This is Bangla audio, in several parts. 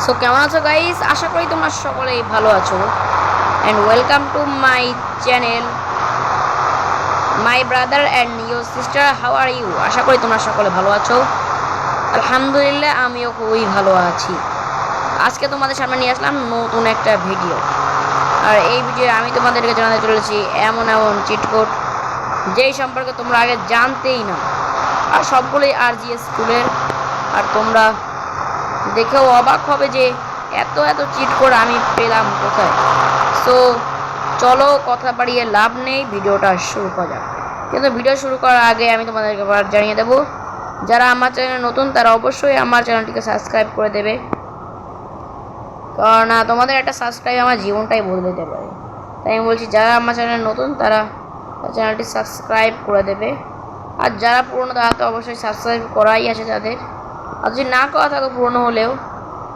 সো কেমন আছো গাইস? আশা করি তোমরা সকলেই ভালো আছো and welcome to my channel my brother and your sister. How are you? আশা করি তোমরা সকলে ভালো আছো। আলহামদুলিল্লাহ, আমিও খুবই ভালো আছি। আজকে তোমাদের সামনে নিয়ে আসলাম নতুন একটা ভিডিও। আর এই ভিডিও আমি তোমাদেরকে জানাতে চলেছি এমন এমন চিটকোড যেই সম্পর্কে তোমরা আগে জানতেই না, আর সবগুলোই আরজিএস স্কুলের। আর তোমরা দেখেও অবাক হবে যে এত এত চিট কোড আমি পেলাম কোথায়। সো চলো কথা বাড়িয়ে লাভ নেই, ভিডিওটা শুরু করা যাক। কিন্তু ভিডিও শুরু করার আগে আমি তোমাদেরকে আবার জানিয়ে দেবো, যারা আমার চ্যানেলে নতুন তারা অবশ্যই আমার চ্যানেলটিকে সাবস্ক্রাইব করে দেবে, কারণ তোমাদের একটা সাবস্ক্রাইব আমার জীবনটাই বদলে দিতে পারে। তাই আমি বলছি, যারা আমার চ্যানেলে নতুন তারা চ্যানেলটি সাবস্ক্রাইব করে দেবে, আর যারা পুরনো তারা তো অবশ্যই সাবস্ক্রাইব করাই আছে তাদের। আর যদি না করা থাকে পুরনো হলেও,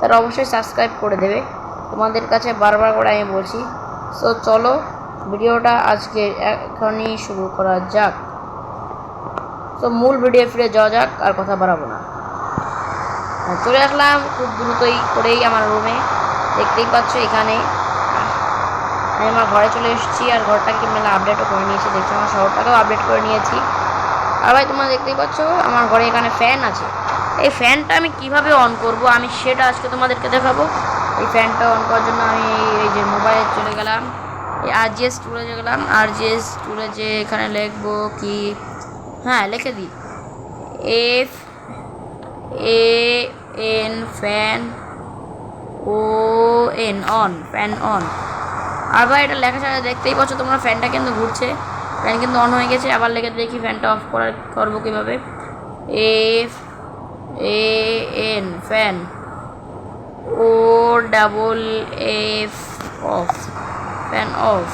তারা অবশ্যই সাবস্ক্রাইব করে দেবে, তোমাদের কাছে বারবার করে আমি বলছি। সো চলো ভিডিওটা আজকে এখনই শুরু করা যাক। সো মূল ভিডিও ফিরে যাওয়া যাক, আর কথা বাড়াবো না। চলে আসলাম খুব দ্রুতই করেই আমার রুমে। দেখতেই পাচ্ছ এখানে আমি আমার ঘরে চলে এসেছি, আর ঘরটাকে মেলা আপডেটও করে নিয়েছি। দেখছো আমার শহরটাকেও আপডেট করে নিয়েছি। আর ভাই তোমরা দেখতেই পাচ্ছ আমার ঘরে এখানে ফ্যান আছে। এই ফ্যানটা আমি কিভাবে অন করব আমি সেটা আজকে তোমাদেরকে দেখাবো। এই ফ্যানটা অন করার জন্য আমি এই যে মোবাইলে চলে গেলাম, এই আরজিএস টুলে গেলাম। আরজিএস টুলে যে এখানে লিখবো কি, হ্যাঁ লিখে দিই F A N fan O N on, fan on. আর ভাই এটা লেখা ছাড়া দেখতেই পাচ্ছ তোমরা ফ্যানটা কিন্তু ঘুরছে, ফ্যান কিন্তু অন হয়ে গেছে। আবার লেখে দেখি ফ্যানটা অফ করবো কীভাবে। F A N fan O double F off, fan off.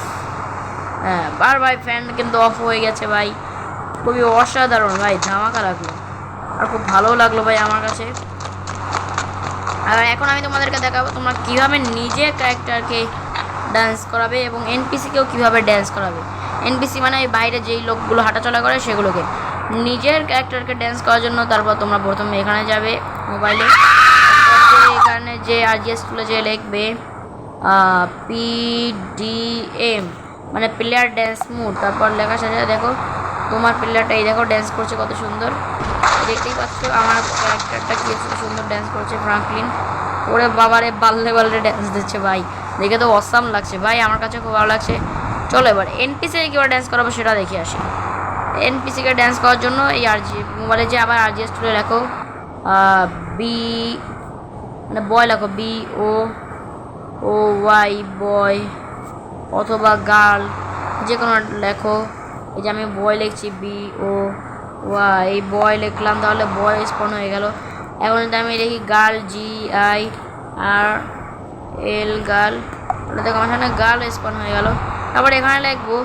হ্যাঁ বার ভাই ফ্যান কিন্তু অফ হয়ে গেছে ভাই, খুবই অসাধারণ ভাই, ধামাকা লাগলো আর খুব ভালো লাগলো ভাই আমার কাছে। আর এখন আমি তোমাদেরকে দেখাবো তোমরা কীভাবে নিজের ক্যারেক্টারকে ডান্স করাবে এবং এনপিসিকেও কীভাবে ডান্স করাবে। এনপিসি মানে এই বাইরে যেই লোকগুলো হাঁটাচলা করে সেগুলোকে, নিজের ক্যারেক্টারকে ডান্স করার জন্য তারপর তোমরা প্রথমে এখানে যাবে মোবাইলে, এখানে যে আরজিএস টুলে যে লিখবে পিডিএম মানে প্লেয়ার ড্যান্স মুড, তারপর লেখা সাজা দেখো তোমার প্লেয়ারটা এই দেখো ড্যান্স করছে কত সুন্দর। দেখতেই পাচ্ছ আমার ক্যারেক্টারটা কি সুন্দর ড্যান্স করছে, ফ্রাঙ্কলিন। ওরে বাবারে বাল্লে বাল্লে ড্যান্স দিচ্ছে ভাই, দেখে তো অসাম লাগছে ভাই, আমার কাছে খুব ভালো লাগছে। চলো এবার এনপিসিকে কীভাবে ড্যান্স করাবো সেটা দেখে আসি। এনপিসিকে ড্যান্স করার জন্য এই মোবাইলে যে আবার আরজিএস টুলে লেখো বি মানে বয় লেখো, বি ও ও ওয়াই বয়, অথবা গার্ল যে কোনো লেখো। এই যে আমি বয় লিখছি বি ও ওয়াই, বয় লিখলাম তাহলে বয় স্পন হয়ে গেল। এখন যদি আমি লিখি girl G I R L girl, ওটা দেখো আমার সামনে গার্ল স্পন হয়ে গেল। তারপর এখানে লিখবো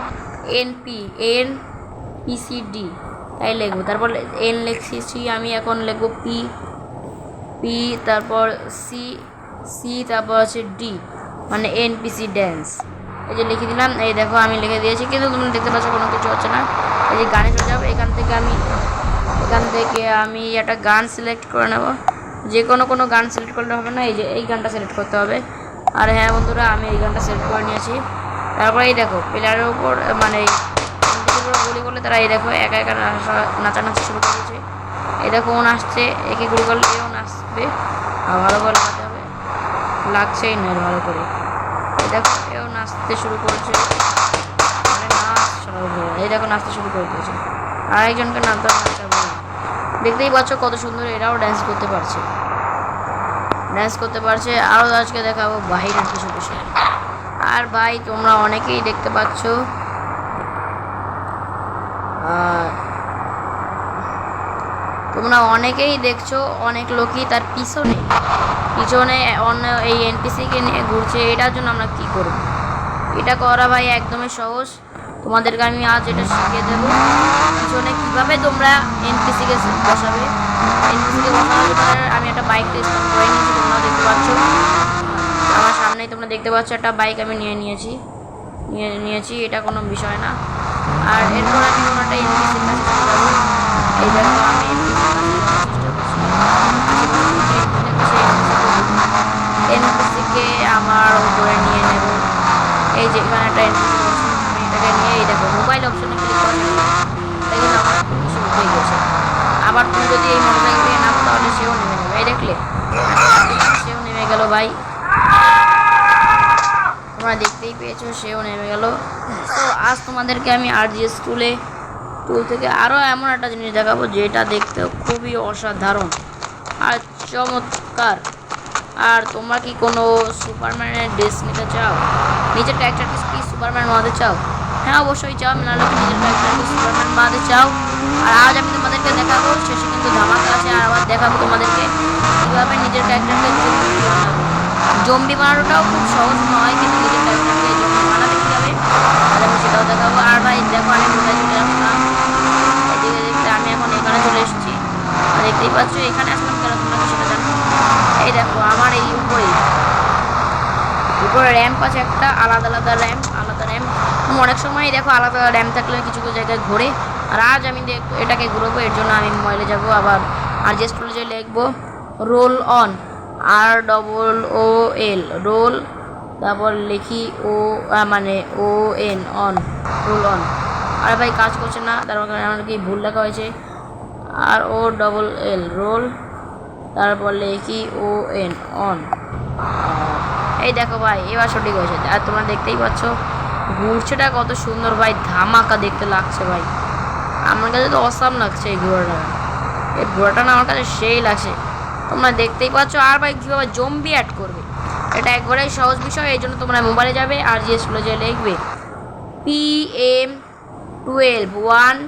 এন পিসিডি, তাই লিখবো। তারপর এন লিখছি আমি, এখন লিখবো পি পি, তারপর সি সি, তারপর হচ্ছে ডি মানে এনপিসি ড্যান্স। এই যে লিখে দিলাম, এই দেখো আমি লিখে দিয়েছি, কিন্তু তুমি দেখতে পাচ্ছ কোনো কিছু হচ্ছে না। এই যে গানে চলে যাবো, এখান থেকে আমি একটা গান সিলেক্ট করে নেব। যে কোনো গান সিলেক্ট করলে হবে না, এই যে এই গানটা সিলেক্ট করতে হবে। আর হ্যাঁ বন্ধুরা, আমি এই গানটা সিলেক্ট করে নিয়েছি। তারপরে এই দেখো প্লেয়ারের উপর মানে গুলি করলে তারা এই দেখো একা একা নাচানাচি শুরু করে দিয়েছে। এই দেখো ও নাচছে, একে গুলি করলে এও নাচবে। আর ভালো করে লাগাতে হবে, লাগছেই না ভালো করে। এই দেখো এও নাচতে শুরু করেছে, মানে নাচ এই দেখো নাচতে শুরু করে দিয়েছে। আর একজনকে নাচাবো, দেখতেই পাচ্ছ কত সুন্দর এরাও ড্যান্স করতে পারছে। আরও আজকে দেখাবো বাহিরের কিছু বিষয়। আর ভাই তোমরা অনেকেই দেখতে পাচ্ছ তোমরা অনেকেই দেখছো অনেক লোকই তার পিছনে অন্য এই এনপিসিকে নিয়ে ঘুরছে। এটার জন্য আমরা কি করব? এটা করা ভাই একদমই সহজ, তোমাদেরকে আমি আজ এটা শিখিয়ে দেবো পিছনে কীভাবে তোমরা এনপিসিকে বসাবে। এনপিসিকে বসানোর জন্য আমি একটা বাইক টেস্ট করে নিয়েছি, তোমরাও দেখতে পাচ্ছ আমার সামনেই, তোমরা দেখতে পাচ্ছ একটা বাইক আমি নিয়েছি, এটা কোনো বিষয় না। আর এরপর আমি কোনো একটা এনপিসির কাছে যাবো। এই দেখো আমি এনপিসির কাছে যাওয়ার চেষ্টা করছি, এই যে এখানে একটা এটাকে নিয়ে এই দেখো মোবাইল অপশনে ক্লিক করা যাবে, তাই কিন্তু আমার কিছু হয়ে গেছে। আবার তুমি যদি এই মোটরসাইকেল থেকে নামো তাহলে সেও নেমে যাবে, এই দেখলে সেও নেমে গেল ভাই, তোমরা দেখতেই পেয়েছো সেও নেমে গেল। তো আজ তোমাদেরকে আমি RGS টুল থেকে আরও এমন একটা জিনিস দেখাবো যেটা দেখতে খুবই অসাধারণ আর চমৎকার। আর তোমরা কি কোনো সুপারম্যানের ড্রেস নিতে চাও, নিজের ক্যারেক্টারকে কি সুপারম্যান বানাতে চাও? হ্যাঁ অবশ্যই চাও, নাহলে নিজের ক্যারেক্টারকে সুপারম্যান বানাতে চাও। আর আজ আমি তোমাদেরকে দেখাবো, শেষে কিন্তু ধামাকা আছে, আর আবার দেখাবো তোমাদেরকে কীভাবে নিজের ক্যারেক্টারকে জম্বি বানাবো। জম্বি বানানোটাও খুব সহজ নয়, কিন্তু নিজের ক্যারেক্টারকে জম্বি বানাবে কীভাবে আর আমি সেটাও দেখাবো। আর ভাই দেখো আমি কোথায় চলে আসলাম, এদিকে দেখতে আমি এখন এখানে চলে এসেছি। আর দেখতেই পাচ্ছ এখানে আসলাম কেন তোমরা কি সেটা জানো? এই দেখো আমার এই উপরে র্যাম্প আছে, একটা আলাদা র্যাম্প। অনেক সময় দেখো আলাদা র্যাম্প থাকলে কিছু কিছু জায়গায় ঘোরে। আর আজ আমি এটাকে ঘুরবো, এর জন্য আমি মোবাইলে যাবো, আবার RGS টুলে যে লিখবো রোল অন, ROOL রোল, তারপর লিখি ON অন, রোল অন। আর ভাই কাজ করছে না, তারপর আমার কি ভুল লেখা হয়েছে, ROLL রোল, তারপর লিখি ON অন। এই দেখো ভাই এবার সঠিক হয়েছে। আর তোমরা দেখতেই পাচ্ছ ঘুরছেটা কত সুন্দর ভাই, ধামাকা দেখতে লাগছে ভাই, আমার কাছে তো অসাম লাগছে এই ঘোড়াটা না আমার কাছে সেই লাগছে, তোমরা দেখতেই পাচ্ছ। আর ভাই কীভাবে জম্বি অ্যাড করবে এটা একবারেই সহজ বিষয়, এই জন্য তোমরা মোবাইলে যাবে RGS টুলে যে লিখবে PM12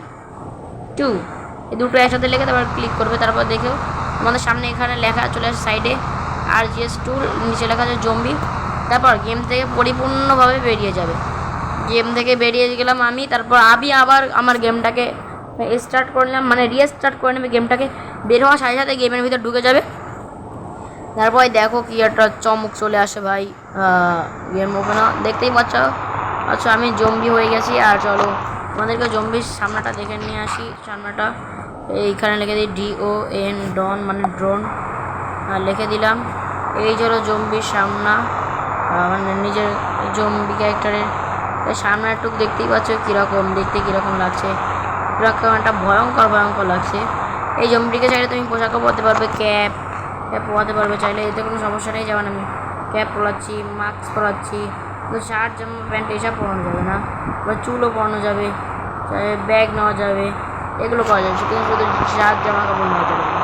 এই দুটো একসাথে লিখে তারপর ক্লিক করবে। তারপর দেখো আমাদের সামনে এখানে লেখা চলে আসে সাইডে RGS টুল, নিচে লেখা আছে জম্বি। তারপর গেম থেকে পরিপূর্ণভাবে বেরিয়ে যাবে, গেম থেকে বেরিয়ে গেলাম আমি। তারপর আমি আবার আমার গেমটাকে স্টার্ট করলাম, মানে রিস্টার্ট করে নেবে গেমটাকে, বের হওয়ার সাথে সাথে গেমের ভিতর ঢুকে যাবে। তারপরে দেখো কি একটা চমক চলে আসে ভাই, গেম ওপেন দেখতেই পাচ্ছ। আচ্ছা আমি জম্বি হয়ে গেছি, আর চলো আমাদেরকে জম্বির সামনাটা দেখে নিয়ে আসি। সামনাটা এইখানে লিখে দিই DON ডন, মানে ড্রোন লিখে দিলাম। এই হলো জম্বির সামনা, মানে নিজের জম্বি ক্যারেক্টারের সামনাটুকু দেখতেই পাচ্ছ কীরকম দেখতে, কীরকম লাগছে, কীরকম একটা ভয়ঙ্কর লাগছে। এই জম্বিকে চাইলে তুমি পোশাকও পরতে পারবে, ক্যাপ পরাতে পারবে চাইলে, এতে কোনো সমস্যা নেই। যেমন আমি ক্যাপ পরাচ্ছি, মাস্ক পরাচ্ছি, কিন্তু শার্ট জামা প্যান্ট এইসব পরানো যাবে না, বা চুলও পরানো যাবে, ব্যাগ নেওয়া যাবে, এগুলো করা যাবে, কিন্তু শুধু শার্ট জামা কাপড় নেওয়া যাবে না।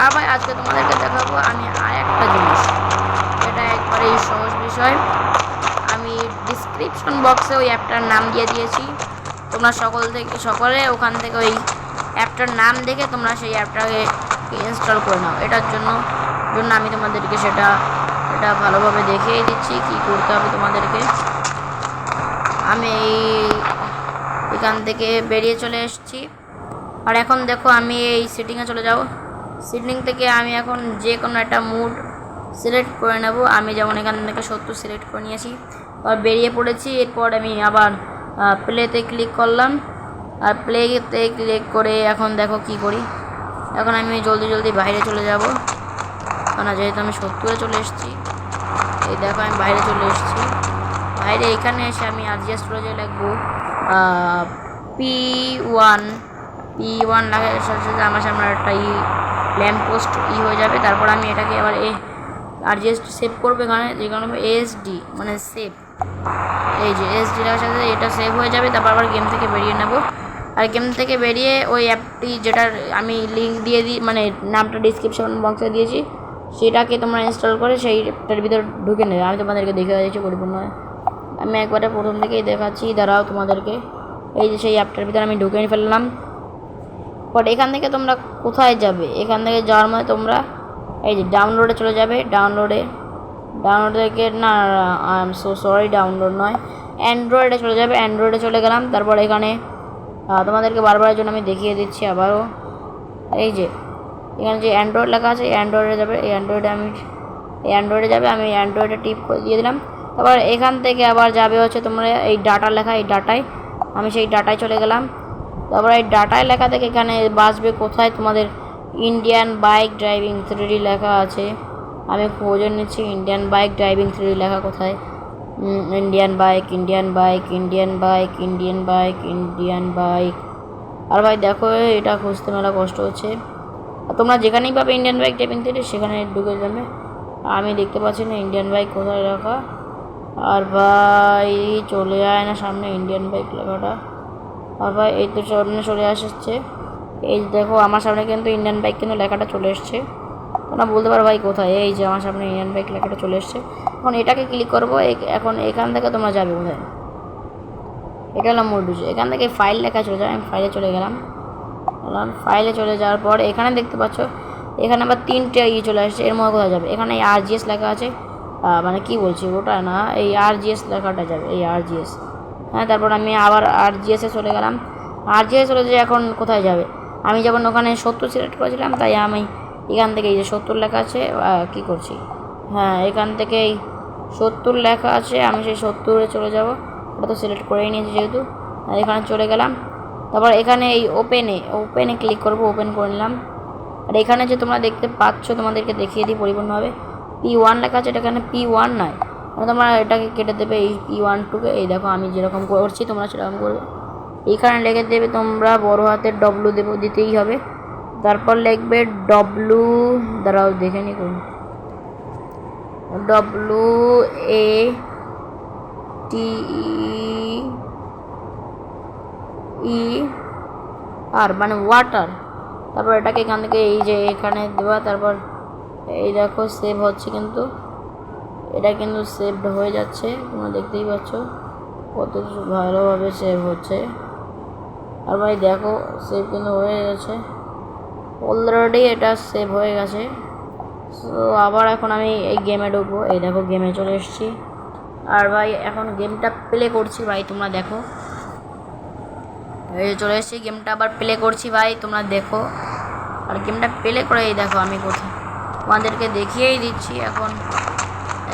আর ভাই আজকে তোমাদেরকে দেখাবো আমি আর একটা জিনিস, এটা একবারেই সহজ বিষয়। আমি ডিসক্রিপশন বক্সে ওই অ্যাপটার নাম দিয়ে দিয়েছি, তোমরা সকলে ওখান থেকে ওই অ্যাপটার নাম দেখে তোমরা সেই অ্যাপটাকে ইনস্টল করে নাও। এটার জন্য আমি তোমাদেরকে সেটা ভালোভাবে দেখিয়ে দিচ্ছি কি করতে হবে তোমাদেরকে। আমি এখান থেকে বেরিয়ে চলে এসেছি, আর এখন দেখো আমি এই সেটিংয়ে চলে যাব। সেটিং থেকে আমি এখন যে কোনো একটা মুড সিলেক্ট করে নেব। আমি যেমন এখান থেকে 70 সিলেক্ট করে নিয়েছি, আর বেরিয়ে পড়েছি। এরপর আমি আবার প্লেতে ক্লিক করলাম, আর প্লেতে ক্লিক করে এখন দেখো কি করি। এখন আমি জলদি বাইরে চলে যাব, কারণ যেহেতু আমি 70-এ চলে এসেছি। এই দেখো আমি বাইরে চলে এসেছি, বাইরে এখানে এসে আমি RGS টুলে লিখবো P1 লাগার সাথে সাথে আমার সামনে একটা ল্যাম্প পোস্ট হয়ে যাবে। তারপর আমি এটাকে আবার RGS সেভ করবো, এখানে যেখানে SD মানে সেভ, এই যে SD লাগার সাথে এটা সেভ হয়ে যাবে। তারপর আবার গেম থেকে বেরিয়ে নেব, আর গেম থেকে বেরিয়ে ওই অ্যাপটি যেটার আমি লিঙ্ক দিয়ে দিই, মানে নামটা ডিসক্রিপশন বক্সে দিয়েছি, সেটাকে তোমরা ইনস্টল করে সেই অ্যাপটার ভিতর ঢুকে নেবে। আমি তোমাদেরকে দেখে দিয়েছি পরিপূর্ণ, আমি একবারে প্রথম থেকেই দেখাচ্ছি, দাঁড়াও তোমাদেরকে। এই যে সেই অ্যাপটার ভিতরে আমি ঢুকে ফেললাম। বাট এখান থেকে তোমরা কোথায় যাবে, এখান থেকে যাওয়ার মধ্যে তোমরা এই যে ডাউনলোডে চলে যাবে। ডাউনলোড থেকে না, I am so sorry, download নয়, অ্যান্ড্রয়েডে চলে যাবে। অ্যান্ড্রয়েডে চলে গেলাম। তারপর এখানে তোমাদেরকে বারবারের জন্য আমি দেখিয়ে দিচ্ছি আবারও, এই যে এখানে যে অ্যান্ড্রয়েড লেখা আছে অ্যান্ড্রয়েডে যাবে। অ্যান্ড্রয়েডে যাবে, আমি অ্যান্ড্রয়েডে টিপ দিয়ে দিলাম। তারপর এখান থেকে আবার যাবে হচ্ছে তোমরা এই ডাটা লেখা, এই ডাটায় আমি সেই ডাটায় চলে গেলাম। তারপর এই ডাটায় লেখা থেকে এখানে বাসবে কোথায় তোমাদের ইন্ডিয়ান বাইক ড্রাইভিং 3D লেখা আছে, আমি খোঁজে নিচ্ছি ইন্ডিয়ান বাইক ড্রাইভিং 3D লেখা কোথায়। Indian bike, Indian bike, Indian bike, Indian bike, Indian bike. আর ভাই দেখো এটা খুঁজতে মেলা কষ্ট হচ্ছে। আর তোমরা যেখানেই পাবে ইন্ডিয়ান বাইক টাইপিং থ্রি সেখানে ঢুকে যাবে। আমি দেখতে পাচ্ছি না ইন্ডিয়ান বাইক কোথায় রাখা। আর ভাই চলে আয় না সামনে ইন্ডিয়ান বাইক লেখাটা। আর ভাই এই তো সামনে চলে আসছে। এই দেখো আমার সামনে কিন্তু ইন্ডিয়ান বাইক কিন্তু লেখাটা চলে এসছে। তোমরা বলতে পারো ভাই কোথায়, এই যে আমার সামনে ইন্ডিয়ান বাইক লেখাটা চলে এসছে। এখন এটাকে ক্লিক করবো। এখন এখান থেকে তোমরা যাবে কোথায়, এটা হলো মূল বিষয়। এখান থেকে ফাইল লেখা চলে যায়, আমি ফাইলে চলে গেলাম। ফাইলে চলে যাওয়ার পর এখানে দেখতে পাচ্ছ এখানে আবার 3টে চলে আসছে। এর মধ্যে কোথায় যাবে, এখানে RGS লেখা আছে, মানে কি বলছি ওটা না, এই RGS লেখাটা যাবে, এই RGS। হ্যাঁ, তারপর আমি আবার RGS-এ চলে গেলাম। RGS চলে যে এখন কোথায় যাবে, আমি যখন ওখানে 70 সিলেক্ট করেছিলাম তাই আমি এখান থেকে এই যে 70 লেখা আছে কি করছি, হ্যাঁ এখান থেকে এই 70 লেখা আছে, আমি সেই 70-এ চলে যাব। ওটা তো সিলেক্ট করেই নিয়েছি যেহেতু, এখানে চলে গেলাম। তারপর এখানে এই ওপেনে ক্লিক করব, ওপেন করে নিলাম। আর এখানে যে তোমরা দেখতে পাচ্ছ তোমাদেরকে দেখিয়ে দিই পরিপূর্ণভাবে, P1 লেখা আছে, এটা এখানে P1 নয়, তোমরা এটাকে কেটে দেবে এই P1-2-কে। এই দেখো আমি যেরকম করছি তোমরা সেরকম করবে। এইখানে লিখে দেবে তোমরা বড় হাতের W দিতেই হবে। তারপর লিখবে W, দাঁড়াও দেখে নি কোন, WATER মানে ওয়াটার। তারপর এটাকে এখান থেকে এই যে এখানে দেওয়া। তারপর এই দেখো সেভ হচ্ছে, কিন্তু এটা কিন্তু সেভড হয়ে যাচ্ছে, তোমরা দেখতেই পাচ্ছ কত ভালোভাবে সেভ হচ্ছে। আর ভাই দেখো সেভ কিন্তু হয়ে গেছে অলরেডি, এটা সেভ হয়ে গেছে। সো আবার এখন আমি এই গেমে ঢুকবো। এই দেখো গেমে চলে এসেছি। আর ভাই এখন গেমটা প্লে করছি ভাই, তোমরা দেখো। এই চলে এসেছি, গেমটা আবার প্লে করছি ভাই, তোমরা দেখো। আর গেমটা প্লে করে এই দেখো আমি কোথায়, তোমাদেরকে দেখিয়েই দিচ্ছি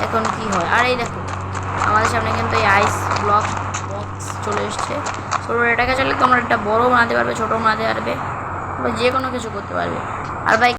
এখন কি হয়। আর এই দেখো আমাদের সামনে কিন্তু এই আইস ব্লক বক্স চলে এসছে। ছোটো এটাকে চলে তোমরা একটা বড়ো বানাতে পারবে, ছোটো বানাতে পারবে, যে কোনো কিছু করতে পারবে। আর ভাই